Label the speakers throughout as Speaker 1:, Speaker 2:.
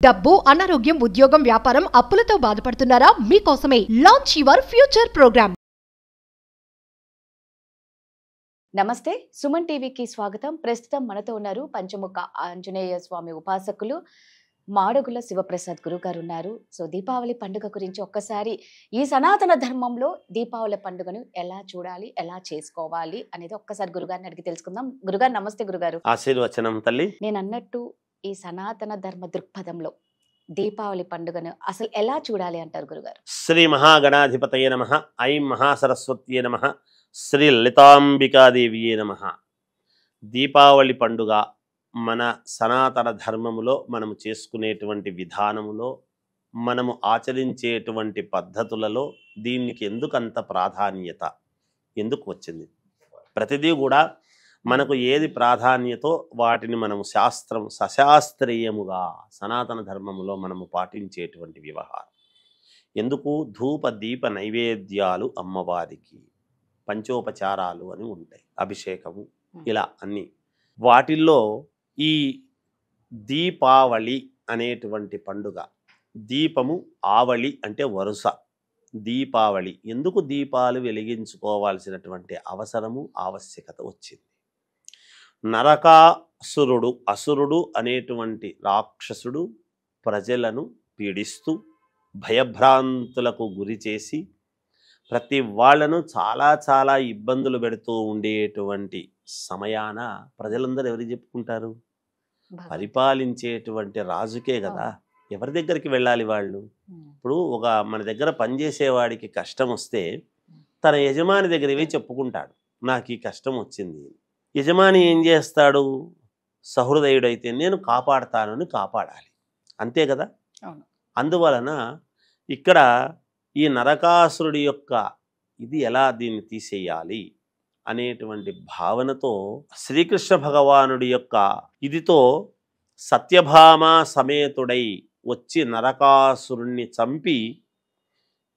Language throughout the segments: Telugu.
Speaker 1: డబ్బు, అనారోగ్యం, ఉద్యోగం, వ్యాపారం, అప్పులతో బాధపడుతున్నారా? మీకోసమే లాంచ్ యువర్ ఫ్యూచర్ ప్రోగ్రామ్.
Speaker 2: నమస్తే, సుమన్ టీవీకి స్వాగతం. ప్రస్తుతం మనతో ఉన్నారు పంచముఖ ఆంజనేయ స్వామి ఉపాసకులు మాడుగుల శివప్రసాద్ గురుగారు ఉన్నారు. సో దీపావళి పండుగ గురించి ఒక్కసారి ఈ సనాతన ధర్మంలో దీపావళి పండుగను ఎలా చూడాలి, ఎలా చేసుకోవాలి అనేది ఒక్కసారి గురుగారిని అడిగి తెలుసుకుందాం. గురుగారు నమస్తే. గురుగారు
Speaker 3: ఆశీర్వచనం తల్లి.
Speaker 2: నేను అన్నట్టు ఈ సనాతన ధర్మ దృక్పథంలో దీపావళి పండుగను అసలు ఎలా చూడాలి అంటారు గురుగారు?
Speaker 3: శ్రీ మహాగణాధిపతయే నమః. ఐం మహాసరస్వత్యే నమః. శ్రీ లలితాంబికాదేవియే నమః. దీపావళి పండుగ మన సనాతన ధర్మములో మనము చేసుకునేటువంటి విధానములో, మనము ఆచరించేటువంటి పద్ధతులలో దీనికి ఎందుకంత ప్రాధాన్యత ఎందుకు వచ్చింది? ప్రతిదీ కూడా మనకు ఏది ప్రాధాన్యతో వాటిని మనము సశాస్త్రీయముగా సనాతన ధర్మములో మనము పాటించేటువంటి వ్యవహారం. ఎందుకు? ధూప దీప నైవేద్యాలు అమ్మవారికి, పంచోపచారాలు అని ఉంటాయి, అభిషేకము, ఇలా అన్నీ. వాటిల్లో ఈ దీపావళి అనేటువంటి పండుగ, దీపము ఆవళి అంటే వరుస, దీపావళి ఎందుకు దీపాలు వెలిగించుకోవాల్సినటువంటి అవసరము, ఆవశ్యకత వచ్చింది? నరకాసురుడు, అసురుడు అనేటువంటి రాక్షసుడు ప్రజలను పీడిస్తూ భయభ్రాంతులకు గురి చేసి ప్రతి వాళ్లను చాలా చాలా ఇబ్బందులు పెడుతూ ఉండేటువంటి సమయాన ప్రజలందరూ ఎవరికి చెప్పుకుంటారు? పరిపాలించేటువంటి రాజుకే కదా. ఎవరి దగ్గరికి వెళ్ళాలి వాళ్ళు? ఇప్పుడు మన దగ్గర పనిచేసేవాడికి కష్టం వస్తే తన యజమాని దగ్గర చెప్పుకుంటాడు, నాకు ఈ కష్టం వచ్చింది. యజమాని ఏం చేస్తాడు? సహృదయుడైతే నేను కాపాడతానని కాపాడాలి, అంతే కదా. అందువలన ఇక్కడ ఈ నరకాసురుడి యొక్క ఇది ఎలా దీన్ని తీసేయాలి అనేటువంటి భావనతో శ్రీకృష్ణ భగవానుడి యొక్క ఇదితో సత్యభామ సమేతుడై వచ్చి నరకాసురుణ్ణి చంపి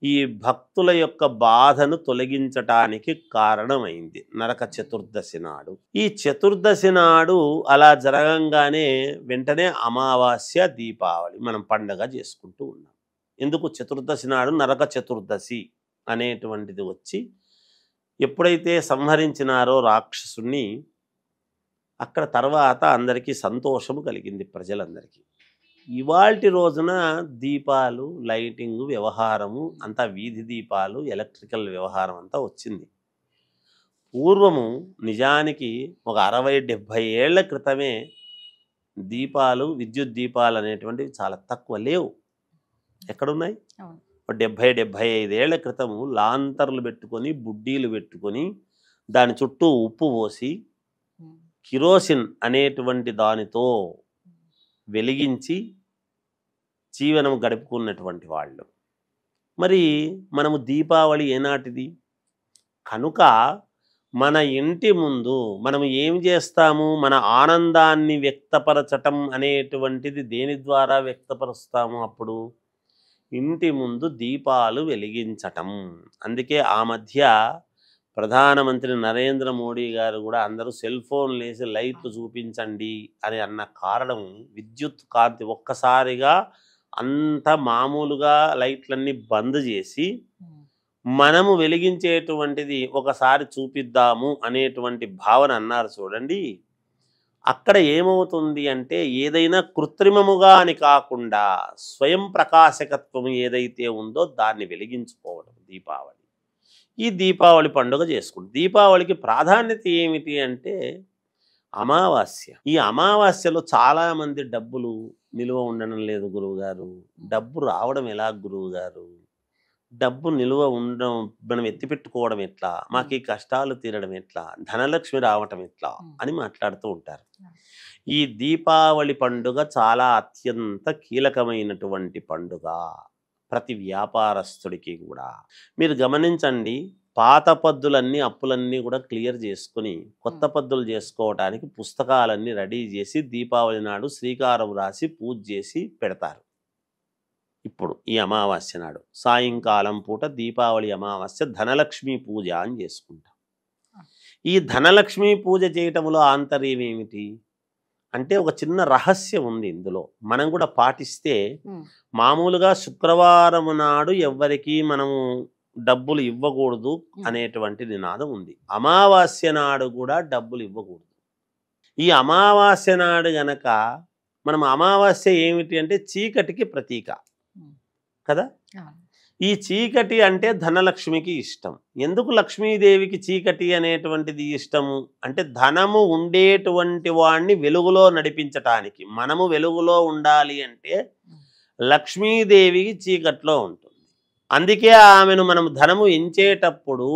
Speaker 3: ఈ భక్తుల యొక్క బాధను తొలగించటానికి కారణమైంది నరక చతుర్దశి నాడు. ఈ చతుర్దశి నాడు అలా జరగంగానే వెంటనే అమావాస్య, దీపావళి మనం పండగ చేసుకుంటూ ఉన్నాం. ఎందుకు? చతుర్దశి నాడు నరక చతుర్దశి అనేటువంటిది వచ్చి ఎప్పుడైతే సంహరించినారో రాక్షసుని, అక్కడ తర్వాత అందరికీ సంతోషము కలిగింది ప్రజలందరికీ. ఇవాల్టి రోజున దీపాలు, లైటింగ్ వ్యవహారము అంతా, వీధి దీపాలు, ఎలక్ట్రికల్ వ్యవహారం అంతా వచ్చింది. పూర్వము నిజానికి ఒక 60-70 ఏళ్ల క్రితమే దీపాలు, విద్యుత్ దీపాలు అనేటువంటివి చాలా తక్కువ, లేవు. ఎక్కడున్నాయి? 70-75 ఏళ్ల క్రితము లాంతర్లు పెట్టుకొని, బుడ్డీలు పెట్టుకొని, దాని చుట్టూ ఉప్పు పోసి కిరోసిన్ అనేటువంటి దానితో వెలిగించి జీవనం గడుపుకున్నటువంటి వాళ్ళు. మరి మనము దీపావళి ఏనాటిది? కనుక మన ఇంటి ముందు మనం ఏం చేస్తాము? మన ఆనందాన్ని వ్యక్తపరచటం అనేటువంటిది దేని ద్వారా వ్యక్తపరుస్తాము? అప్పుడు ఇంటి ముందు దీపాలు వెలిగించటం. అందుకే ఆ మధ్య ప్రధానమంత్రి నరేంద్ర మోడీ గారు కూడా అందరూ సెల్ ఫోన్లు వేసి లైట్లు చూపించండి అని అన్న కారణం, విద్యుత్ కాంతి ఒక్కసారిగా అంత మామూలుగా లైట్లన్నీ బంద్ చేసి మనము వెలిగించేటువంటిది ఒకసారి చూపిద్దాము అనేటువంటి భావన అన్నారు. చూడండి, అక్కడ ఏమవుతుంది అంటే ఏదైనా కృత్రిమముగా అని కాకుండా స్వయం ప్రకాశకత్వం ఏదైతే ఉందో దాన్ని వెలిగించుకోవడం దీపావళి. ఈ దీపావళి పండుగ చేసుకుంటాం. దీపావళికి ప్రాధాన్యత ఏమిటి అంటే అమావాస్య. ఈ అమావాస్యలో చాలామంది డబ్బులు నిలువ ఉండడం లేదు గురువుగారు, డబ్బు రావడం ఎలా గురువుగారు, డబ్బు నిలువ ఉండడం మనం ఎత్తిపెట్టుకోవడం ఎట్లా, మాకు ఈ కష్టాలు తీరడం ఎట్లా, ధనలక్ష్మి రావటం ఎట్లా అని మాట్లాడుతూ ఉంటారు. ఈ దీపావళి పండుగ చాలా అత్యంత కీలకమైనటువంటి పండుగ ప్రతి వ్యాపారస్తుడికి కూడా. మీరు గమనించండి, పాత పద్దులన్నీ, అప్పులన్నీ కూడా క్లియర్ చేసుకుని కొత్త పద్దులు చేసుకోవడానికి పుస్తకాలన్నీ రెడీ చేసి దీపావళి నాడు శ్రీకారం రాసి పూజ చేసి పెడతారు. ఇప్పుడు ఈ అమావాస్య నాడు సాయంకాలం పూట దీపావళి అమావాస్య ధనలక్ష్మి పూజ అని చేసుకుంటాం. ఈ ధనలక్ష్మి పూజ చేయటంలో ఆంతర్యం ఏమిటి? అంటే ఒక చిన్న రహస్యం ఉంది ఇందులో, మనం కూడా పాటిస్తే
Speaker 2: ఉమ్,
Speaker 3: మామూలుగా శుక్రవారం నాడు ఎవ్వరికి మనము డబ్బులు ఇవ్వకూడదు అనేటువంటి నినాదం ఉంది. అమావాస్య నాడు కూడా డబ్బులు ఇవ్వకూడదు. ఈ అమావాస్య నాడు గనక మనం, అమావాస్య ఏమిటి అంటే చీకటికి ప్రతీక కదా.
Speaker 2: అవును.
Speaker 3: ఈ చీకటి అంటే ధనలక్ష్మికి ఇష్టం. ఎందుకు లక్ష్మీదేవికి చీకటి అనేటువంటిది ఇష్టము అంటే ధనము ఉండేటువంటి వాణ్ణి వెలుగులో నడిపించటానికి. మనము వెలుగులో ఉండాలి అంటే లక్ష్మీదేవికి చీకట్లో ఉంటుంది. అందుకే ఆమెను మనం ధనము ఎంచేటప్పుడు,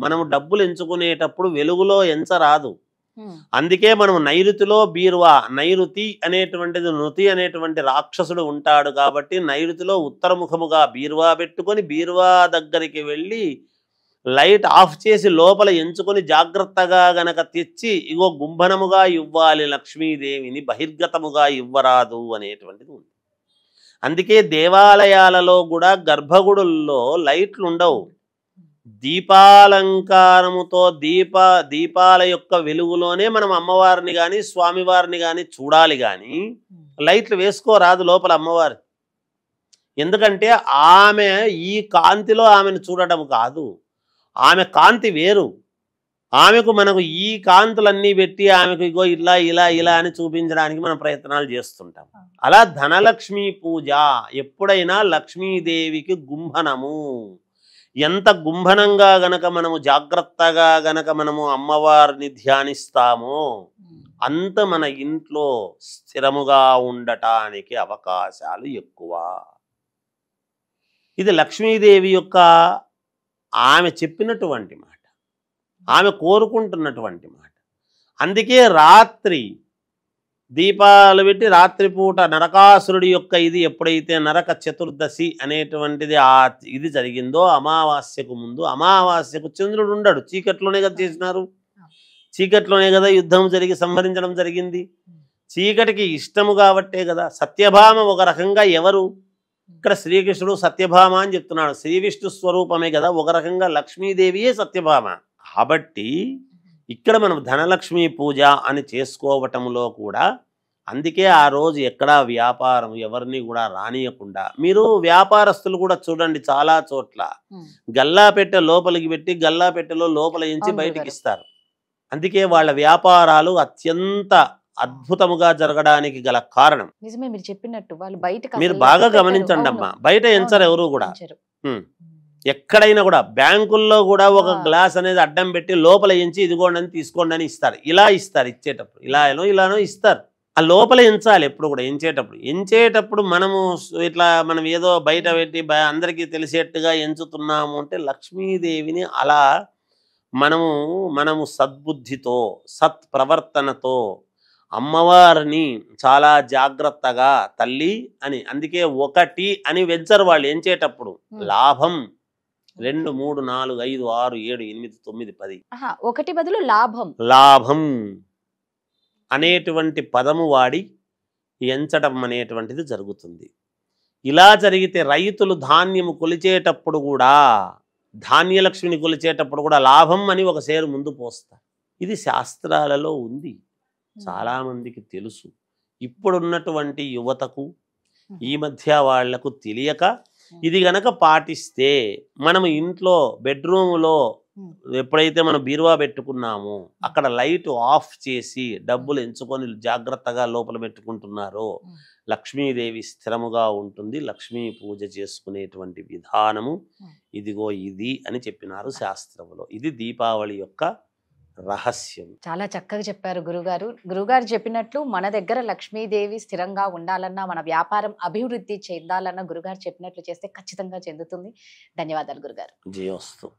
Speaker 3: మనము డబ్బులు ఎంచుకునేటప్పుడు వెలుగులో ఎంచరాదు.
Speaker 2: ఉమ్,
Speaker 3: అందుకే మనం నైరుతిలో బీరువా, నైరుతి అనేటువంటిది, నృతి అనేటువంటి రాక్షసుడు ఉంటాడు కాబట్టి నైరుతిలో ఉత్తరముఖముగా బీరువా పెట్టుకొని బీరువా దగ్గరికి వెళ్ళి లైట్ ఆఫ్ చేసి లోపల ఎంచుకొని జాగ్రత్తగా గనక తెచ్చి ఇగో గుంభనముగా ఇవ్వాలి లక్ష్మీదేవిని, బహిర్గతముగా ఇవ్వరాదు అనేటువంటిది ఉంది. అందుకే దేవాలయాలలో కూడా గర్భగుడుల్లో లైట్లు ఉండవు. దీపాలంకారముతో దీపాల యొక్క వెలుగులోనే మనం అమ్మవారిని కానీ స్వామివారిని కానీ చూడాలి, కానీ లైట్లు వేసుకోరాదు లోపల అమ్మవారి. ఎందుకంటే ఆమె ఈ కాంతిలో ఆమెను చూడటం కాదు, ఆమె కాంతి వేరు. ఆమెకు మనకు ఈ కాంతులన్నీ పెట్టి ఆమెకు ఇగో ఇలా ఇలా ఇలా అని చూపించడానికి మనం ప్రయత్నాలు చేస్తుంటాం. అలా ధనలక్ష్మి పూజ ఎప్పుడైనా లక్ష్మీదేవికి గుంభనము. ఎంత గుంభనంగా గనక మనము జాగ్రత్తగా గనక మనము అమ్మవారిని ధ్యానిస్తామో అంత మన ఇంట్లో స్థిరముగా ఉండటానికి అవకాశాలు ఎక్కువ. ఇది లక్ష్మీదేవి యొక్క ఆమె చెప్పినటువంటి మాట, ఆమె కోరుకుంటున్నటువంటి మాట. అందుకే రాత్రి దీపాలు పెట్టి రాత్రిపూట నరకాసురుడి యొక్క ఇది ఎప్పుడైతే నరక చతుర్దశి అనేటువంటిది ఇది జరిగిందో అమావాస్యకు ముందు, అమావాస్యకు చంద్రుడు ఉండడు, చీకట్లోనే కదా చేసినారు, చీకట్లోనే కదా యుద్ధం జరిగి సంహరించడం జరిగింది. చీకటికి ఇష్టము కాబట్టే కదా. సత్యభామ ఒక రకంగా ఎవరు, ఇక్కడ శ్రీకృష్ణుడు సత్యభామ అని చెప్తున్నాడు, శ్రీ విష్ణు స్వరూపమే కదా, ఒక రకంగా లక్ష్మీదేవియే సత్యభామ. కాబట్టి ఇక్కడ మనం ధనలక్ష్మి పూజ అని చేసుకోవటంలో కూడా, అందుకే ఆ రోజు ఎక్కడా వ్యాపారం ఎవరిని కూడా రానియకుండా, మీరు వ్యాపారస్తులు కూడా చూడండి చాలా చోట్ల గల్లాపెట్టె లోపలికి పెట్టి గల్లాపెట్టెలో లోపల ఎంచి బయటికి ఇస్తారు. అందుకే వాళ్ళ వ్యాపారాలు అత్యంత అద్భుతముగా జరగడానికి గల కారణం.
Speaker 2: నిజమే మీరు చెప్పినట్టు, వాళ్ళు బయట
Speaker 3: మీరు బాగా గమనించండి అమ్మా, బయట ఎంచరు ఎవరు కూడా. ఎక్కడైనా కూడా బ్యాంకుల్లో కూడా ఒక గ్లాస్ అనేది అడ్డం పెట్టి లోపల ఎంచి ఇదిగోండి అని తీసుకోండి అని ఇస్తారు. ఇలా ఇస్తారు ఇచ్చేటప్పుడు, ఇలానో ఇస్తారు. ఆ లోపల ఎంచాలి ఎప్పుడు కూడా. ఎంచేటప్పుడు మనము ఇట్లా మనం ఏదో బయట పెట్టి అందరికీ తెలిసేట్టుగా ఎంచుతున్నాము అంటే లక్ష్మీదేవిని అలా మనము సద్బుద్ధితో సత్ప్రవర్తనతో అమ్మవారిని చాలా జాగ్రత్తగా తల్లి అని, అందుకే ఒకటి అని వెంచరు వాళ్ళు ఎంచేటప్పుడు. లాభం 2 3 4 5 6 7 8 9 10
Speaker 2: ఒకటి బదులు లాభం,
Speaker 3: లాభం అనేటువంటి పదము వాడి ఎంచడం అనేటువంటిది జరుగుతుంది. ఇలా జరిగితే రైతులు ధాన్యము కొలిచేటప్పుడు కూడా, ధాన్యలక్ష్మిని కొలిచేటప్పుడు కూడా లాభం అని ఒక సేరు ముందు పోస్తారు. ఇది శాస్త్రాలలో ఉంది, చాలామందికి తెలుసు. ఇప్పుడున్నటువంటి యువతకు ఈ మధ్య వాళ్లకు తెలియక ఇది గనక పాటిస్తే, మనము ఇంట్లో బెడ్రూమ్లో ఎప్పుడైతే మనం బీరువా పెట్టుకున్నామో అక్కడ లైట్ ఆఫ్ చేసి డబ్బులు ఎంచుకొని జాగ్రత్తగా లోపల పెట్టుకుంటున్నారో లక్ష్మీదేవి స్థిరముగా ఉంటుంది. లక్ష్మీ పూజ చేసుకునేటువంటి విధానము ఇదిగో ఇది అని చెప్పినారు శాస్త్రంలో. ఇది దీపావళి యొక్క రహస్యం.
Speaker 2: చాలా చక్కగా చెప్పారు గురుగారు. గురుగారు చెప్పినట్లు మన దగ్గర లక్ష్మీదేవి స్థిరంగా ఉండాలన్నా, మన వ్యాపారం అభివృద్ధి చెందాలన్నా గురుగారు చెప్పినట్లు చేస్తే ఖచ్చితంగా చెందుతుంది. ధన్యవాదాలు గురుగారు.
Speaker 3: జయోస్తు.